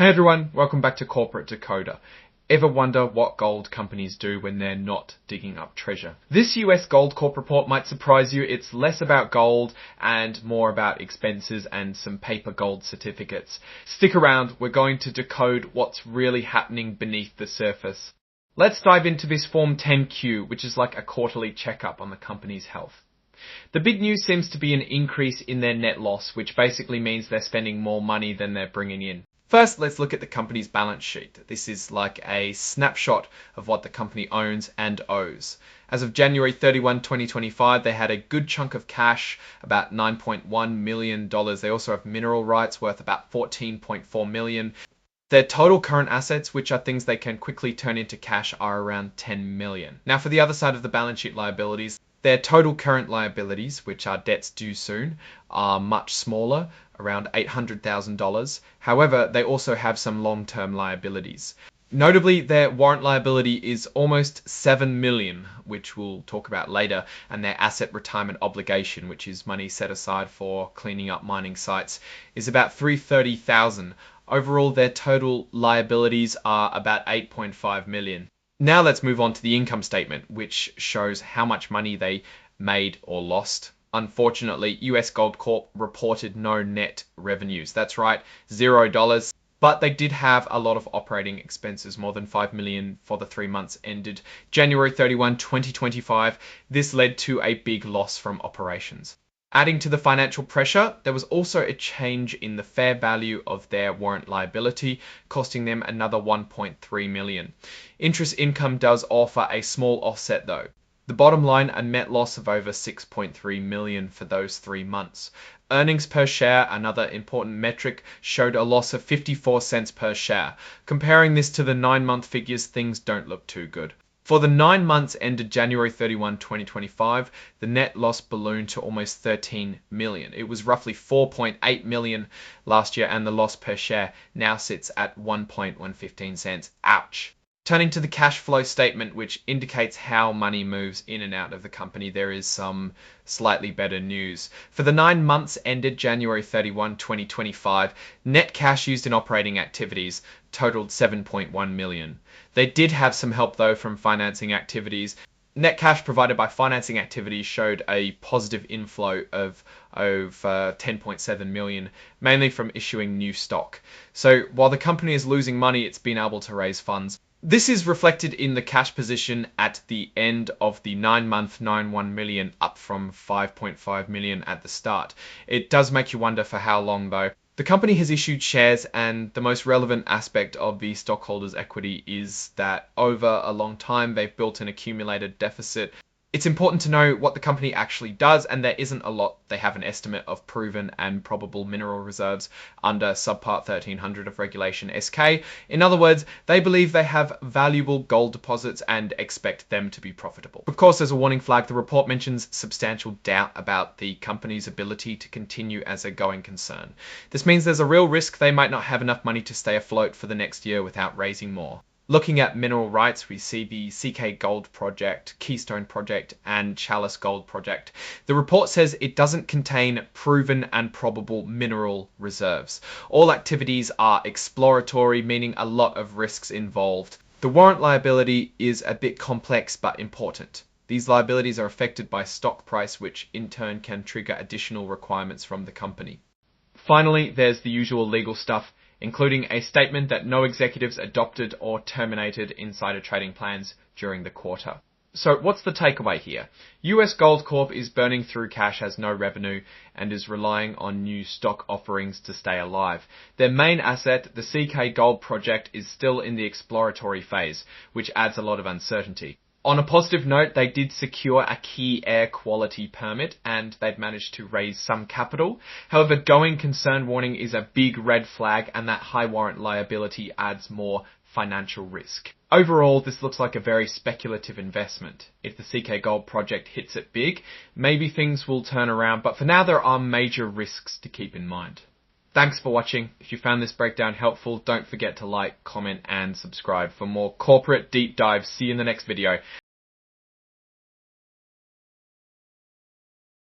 Hey everyone, welcome back to Corporate Decoder. Ever wonder what gold companies do when they're not digging up treasure? This US Gold Corp report might surprise you. It's less about gold and more about expenses and some paper gold certificates. Stick around, we're going to decode what's really happening beneath the surface. Let's dive into this Form 10Q, which is like a quarterly checkup on the company's health. The big news seems to be an increase in their net loss, which basically means they're spending more money than they're bringing in. First, let's look at the company's balance sheet. This is like a snapshot of what the company owns and owes. As of January 31, 2025, they had a good chunk of cash, about $9.1 million. They also have mineral rights worth about $14.4 million. Their total current assets, which are things they can quickly turn into cash, are around $10 million. Now, for the other side of the balance sheet liabilities, their total current liabilities, which are debts due soon, are much smaller, around $800,000. However, they also have some long-term liabilities. Notably, their warrant liability is almost $7 million, which we'll talk about later, and their asset retirement obligation, which is money set aside for cleaning up mining sites, is about $330,000. Overall, their total liabilities are about $8.5 million. Now let's move on to the income statement, which shows how much money they made or lost. Unfortunately, US Gold Corp reported no net revenues. That's right, $0. But they did have a lot of operating expenses, more than $5 million for the 3 months ended January 31, 2025. This led to a big loss from operations. Adding to the financial pressure, there was also a change in the fair value of their warrant liability, costing them another $1.3 million. Interest income does offer a small offset though. The bottom line, a net loss of over $6.3 million for those 3 months. Earnings per share, another important metric, showed a loss of 54 cents per share. Comparing this to the 9-month figures, things don't look too good. For the 9 months ended January 31, 2025, the net loss ballooned to almost $13 million. It was roughly $4.8 million last year, and the loss per share now sits at 1.115 cents. Ouch. Turning to the cash flow statement, which indicates how money moves in and out of the company, there is some slightly better news. For the 9 months ended January 31, 2025, net cash used in operating activities totaled $7.1 million. They did have some help though from financing activities. Net cash provided by financing activities showed a positive inflow of over $10.7 million, mainly from issuing new stock. So while the company is losing money, it's been able to raise funds. This is reflected in the cash position at the end of the 9-month, $9.1 million, up from $5.5 million at the start. It does make you wonder for how long though. The company has issued shares, and the most relevant aspect of the stockholders' equity is that over a long time they've built an accumulated deficit. It's important to know what the company actually does, and there isn't a lot. They have an estimate of proven and probable mineral reserves under subpart 1300 of Regulation SK. In other words, they believe they have valuable gold deposits and expect them to be profitable. Of course, as a warning flag, the report mentions substantial doubt about the company's ability to continue as a going concern. This means there's a real risk they might not have enough money to stay afloat for the next year without raising more. Looking at mineral rights, we see the CK Gold Project, Keystone Project, and Chalice Gold Project. The report says it doesn't contain proven and probable mineral reserves. All activities are exploratory, meaning a lot of risks involved. The warrant liability is a bit complex but important. These liabilities are affected by stock price, which in turn can trigger additional requirements from the company. Finally, there's the usual legal stuff, including a statement that no executives adopted or terminated insider trading plans during the quarter. So what's the takeaway here? US Gold Corp is burning through cash, has no revenue, and is relying on new stock offerings to stay alive. Their main asset, the CK Gold Project, is still in the exploratory phase, which adds a lot of uncertainty. On a positive note, they did secure a key air quality permit and they've managed to raise some capital. However, going concern warning is a big red flag, and that high warrant liability adds more financial risk. Overall, this looks like a very speculative investment. If the CK Gold Project hits it big, maybe things will turn around, but for now there are major risks to keep in mind. Thanks for watching. If you found this breakdown helpful, don't forget to like, comment, and subscribe for more corporate deep dives. See you in the next video.